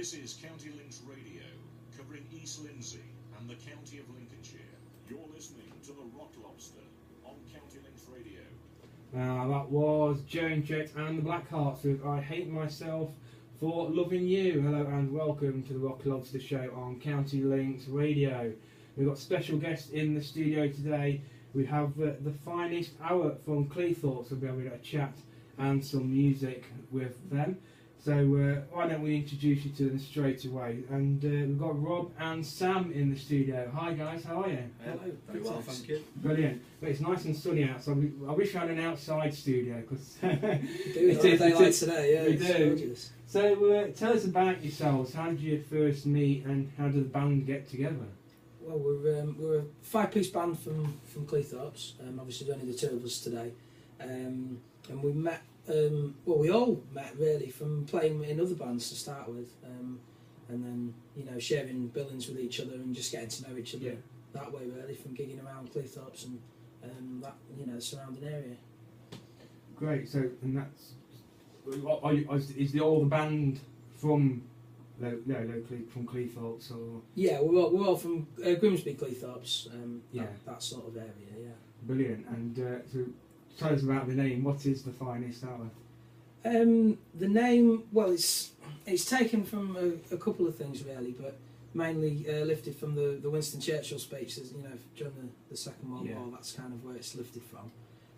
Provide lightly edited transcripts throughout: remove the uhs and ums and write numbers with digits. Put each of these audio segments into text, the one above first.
This is County Links Radio, covering East Lindsey and the county of Lincolnshire. You're listening to the Rock Lobster on County Links Radio. That was Joan Jett and the Blackhearts with I Hate Myself for Loving You. Hello and welcome to the Rock Lobster Show on County Links Radio. We've got special guests in the studio today. We have the finest hour from Cleethorpes. We'll be having a chat and some music with them. So why don't we introduce you to them straight away? And we've got Rob and Sam in the studio. Hi guys, how are you? Hello, very well, thank you. Brilliant. But it's nice and sunny outside. I wish I had an outside studio because it is daylight today. Yeah, we it's do. gorgeous. So tell us about yourselves. How did you first meet, and how did the band get together? Well, we're a five-piece band from Cleethorpes. Obviously, only the two of us today, and we met. We all met really from playing in other bands to start with, and then sharing billings with each other and just getting to know each other that way really, from gigging around Cleethorpes and that the surrounding area. Great. So and that's is all the band from locally from Cleethorpes or? Yeah, we're all from Grimsby, Cleethorpes. That sort of area. Yeah. Brilliant. And so. Tell us about the name. What is the finest hour? The name, well, it's taken from a couple of things really, but mainly lifted from the Winston Churchill speech. During the Second World War. That's kind of where it's lifted from.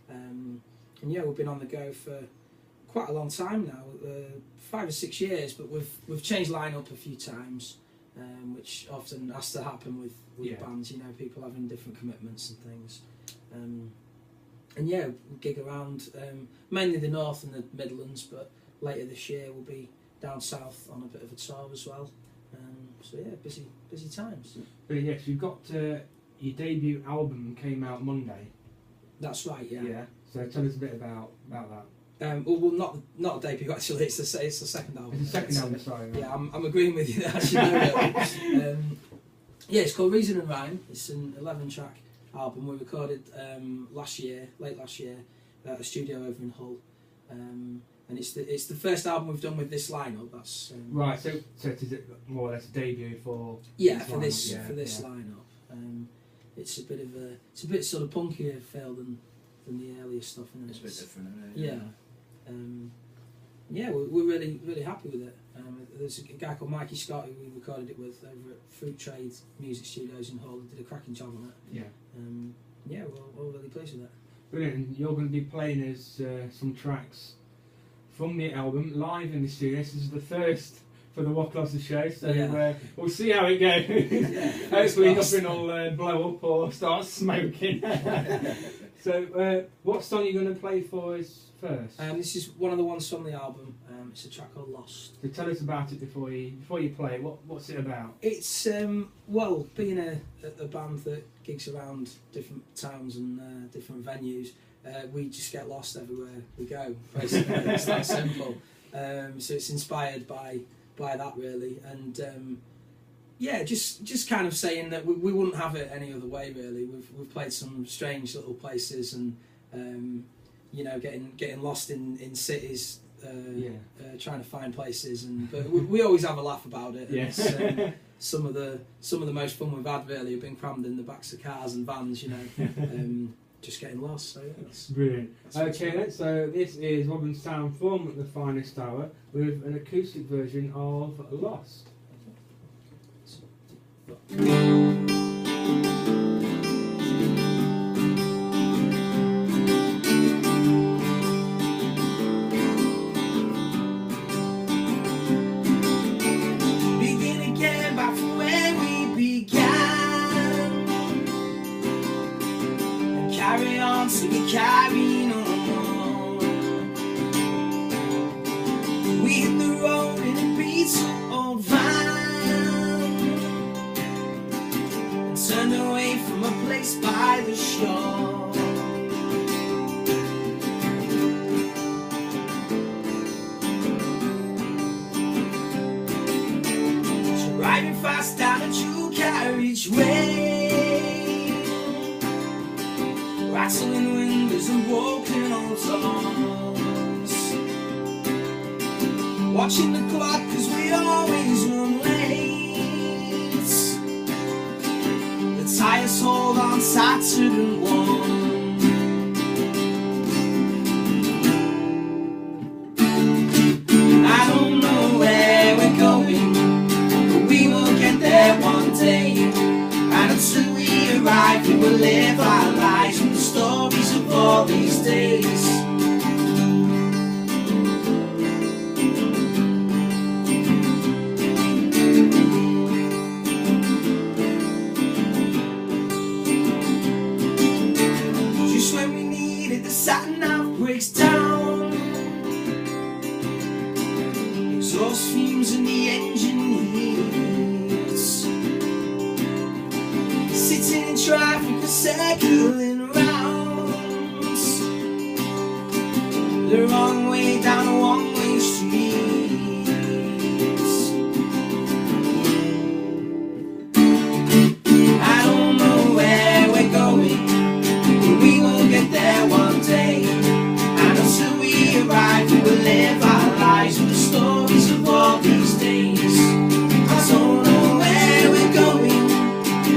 And we've been on the go for quite a long time now, 5 or 6 years. But we've changed line-up a few times, which often has to happen with bands. People having different commitments and things. And we gig around mainly the North and the Midlands, but later this year we'll be down south on a bit of a tour as well. Busy times. But yes, you've got your debut album came out Monday. That's right. Yeah. Yeah. So tell us a bit about that. Well, not a debut actually. It's the second album. It's the second album. Sorry. Right. Yeah, I'm agreeing with you there. Actually, it's called Reason and Rhyme. It's an 11-track. album we recorded late last year, at a studio over in Hull, and it's the first album we've done with this lineup. That's right. So is it more or less a debut for? For this lineup. It's a bit sort of punkier feel than the earlier stuff. Isn't it? It's a bit different, isn't it? Yeah. We're really happy with it. There's a guy called Mikey Scott who we recorded it with over at Fruit Trade Music Studios in Hull. He did a cracking job on it. We're all really pleased with it. Brilliant. You're going to be playing us some tracks from the album live in the studio. This is the first for the Rock Lobster Show, so we'll see how it goes. Hopefully nothing will blow up or start smoking. So what song are you going to play for us first? This is one of the ones from the album. It's a track called Lost. So tell us about it before you play. What's it about? It's being a band that gigs around different towns and different venues, we just get lost everywhere we go. Basically, it's that simple. So it's inspired by that really, and just kind of saying that we wouldn't have it any other way really. We've played some strange little places and getting lost in cities. Trying to find places, but we always have a laugh about it. Yes. Some of the most fun we've had really have been crammed in the backs of cars and vans, just getting lost. So that's brilliant. Okay, then, so this is Rob and Sam from The Finest Hour with an acoustic version of Lost. So we carry on. We hit the road in a piece of old van and turned away from a place by the shore. Driving fast down a true carriageway, rattling windows and broken old doors, watching the clock cause we always run. if the sat-nav breaks down, exhaust fumes and the engine heats, sitting in traffic and circling rounds, the wrong way down a one-way street. I don't know where we're going, but we will get there one day. And until we arrive, we will live our lives with the stories of all these days. I don't know where we're going,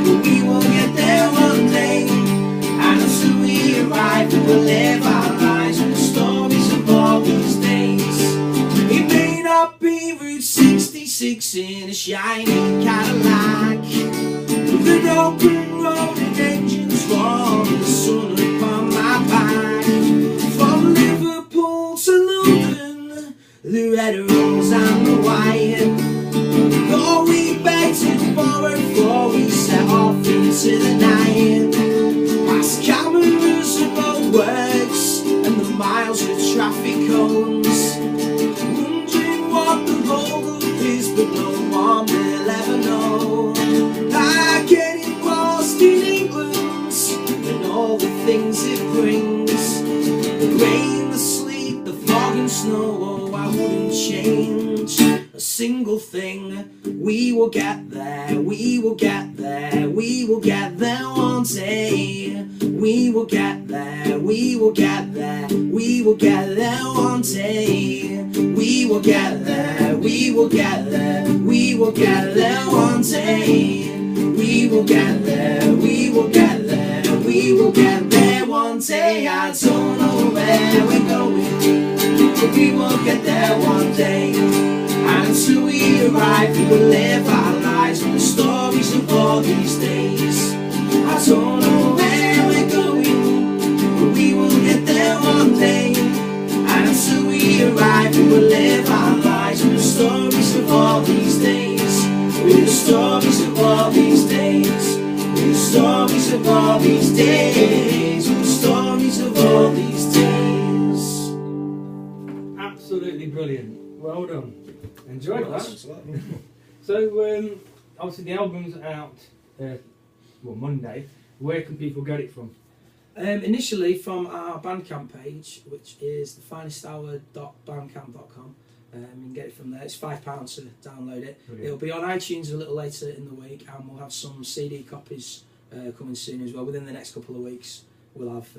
but we will get there one day. And until we arrive, we will live our lives with the stories of all these days. It may not be Route 66 in a shiny Cadillac, with an open road and engines warm, the sun upon my back. From Liverpool to London, the red rose and the white, all we begged to borrow before we set off into the night. Past cameras and roadworks and the miles of traffic cones, wondering what the hold up is, but no one will ever know. Like getting lost in England and all the things it brings, the rain, the sleet, the fog and snow. Oh, I wouldn't change a single thing. We will get there, we will get there, we will get there one day. We will get there, we will get there, we will get there one day. We will get there, we will get there, we will get there one day. We will get there, we will get there, we will get there one day. I don't know where we're going, but we will get there one day. And until we arrive, we will live our lives with the stories of all these days. I don't know where we're going, but we will get there one day. And until we arrive, we will live our lives with the stories of all these days. With the stories of all these days. With the stories of all these days. With the stories of all these days. Absolutely brilliant. Well done. Enjoyed Well, that. thanks a lot. So, obviously the album's out, Monday. Where can people get it from? Initially from our Bandcamp page, which is thefinesthour.bandcamp.com. You can get it from there. It's £5 to download it. Brilliant. It'll be on iTunes a little later in the week, and we'll have some CD copies coming soon as well. Within the next couple of weeks, we'll have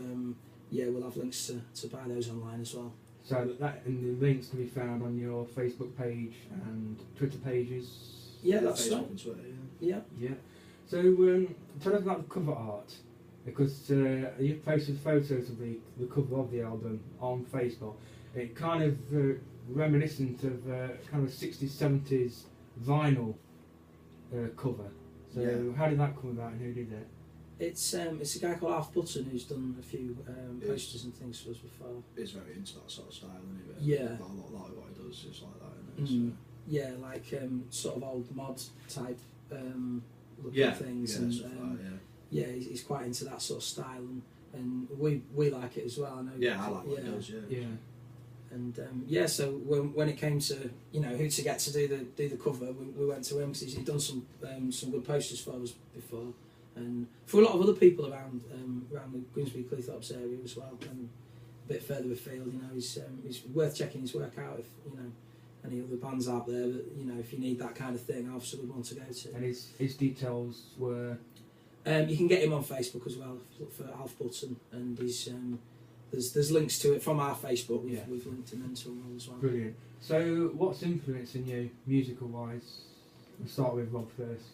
links to buy those online as well. So that and the links can be found on your Facebook page and Twitter pages. Yeah, that's Facebook right. and Twitter, Yeah. Yeah. So tell us about the cover art, because you posted photos of the cover of the album on Facebook. It kind of reminiscent of kind of 60s, 70s vinyl cover. So Yeah. how did that come about and who did it? It's a guy called Alf Button who's done a few posters and things for us before. He's very into that sort of style, isn't he? Yeah. A lot of what he does is like that, isn't it? Yeah, like sort of old mod type looking Yeah, things, yeah, and stuff like that, yeah. he's quite into that sort of style, and we like it as well. I know. Yeah, I like what he does, yeah. Yeah. And so when it came to who to get to do the cover, we went to him because he'd done some good posters for us before, and for a lot of other people around the Grimsby Cleethorpes area as well, and a bit further afield. He's worth checking his work out if any other bands out there that if you need that kind of thing, obviously would want to go to. And his details were. You can get him on Facebook as well. Look for Alf Button, and he's there's links to it from our Facebook. We've linked him into them all as well. Brilliant. So, what's influencing you musical wise? We'll start with Rob first.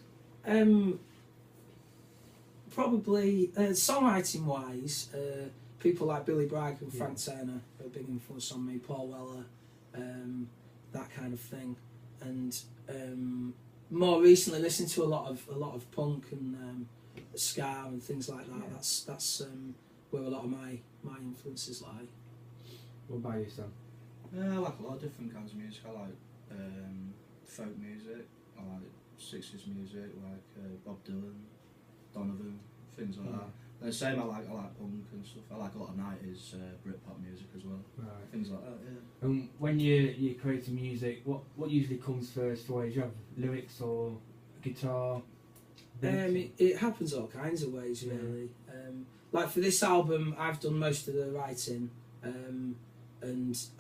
Probably songwriting wise, people like Billy Bragg and Frank Turner are a big influence on me. Paul Weller, that kind of thing, and more recently listening to a lot of punk and ska and things like that. Yeah. That's where a lot of my influences lie. What about you, Sam? I like a lot of different kinds of music. I like folk music, I like 60s music, like Bob Dylan, Donovan, things like that. And the same, I like punk and stuff. I like a lot of 90s Britpop music as well. Right. Things like that, yeah. And when you're creating music, what usually comes first for you? Do you have lyrics or guitar? It happens all kinds of ways, really. Like for this album, I've done most of the writing, and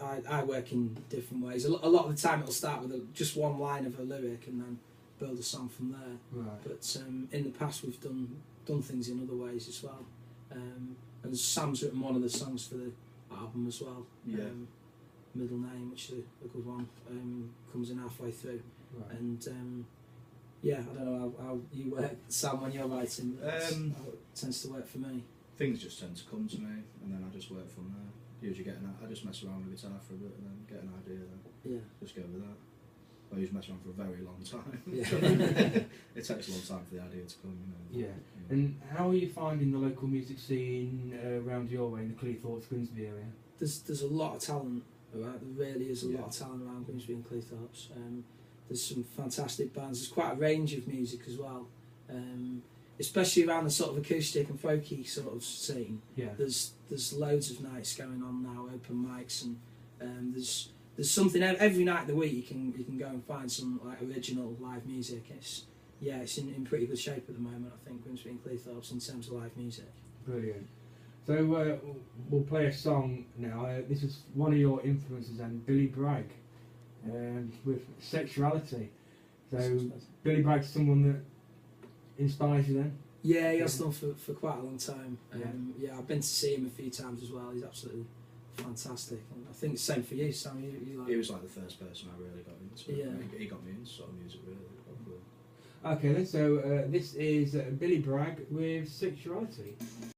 I work in different ways. A lot of the time, it'll start with just one line of a lyric and then build a song from there. Right. But in the past, we've done things in other ways as well. And Sam's written one of the songs for the album as well. Yeah. Middle Name, which is a good one, comes in halfway through. Right. And yeah, I don't know how you work, Sam, when you're writing. That's how it tends to work for me. Things just tend to come to me, and then I just work from there. Usually I just mess around with the guitar for a bit, and then get an idea, then just go with that. I usually mess around for a very long time. Yeah. It takes a long time for the idea to come, you know. Yeah. And how are you finding the local music scene around your way in the Cleethorpes, Grimsby area? There's a lot of talent around. There really is a lot of talent around Grimsby and Cleethorpes. There's some fantastic bands. There's quite a range of music as well. Especially around the sort of acoustic and folky sort of scene. Yeah. There's loads of nights going on now, open mics, and there's something every night of the week. You can go and find some like original live music. It's in pretty good shape at the moment, I think, Grimsby and Cleethorpes in terms of live music. Brilliant. So we'll play a song now. This is one of your influences, and Billy Bragg, with Sexuality. So Billy Bragg's someone that inspires you then? Yeah, he has done for quite a long time. I've been to see him a few times as well. He's absolutely fantastic. And I think it's the same for you, Sam. You like... He was like the first person I really got into. Yeah. He got me into sort of music, really. Okay then, so this is Billy Bragg with Sexuality.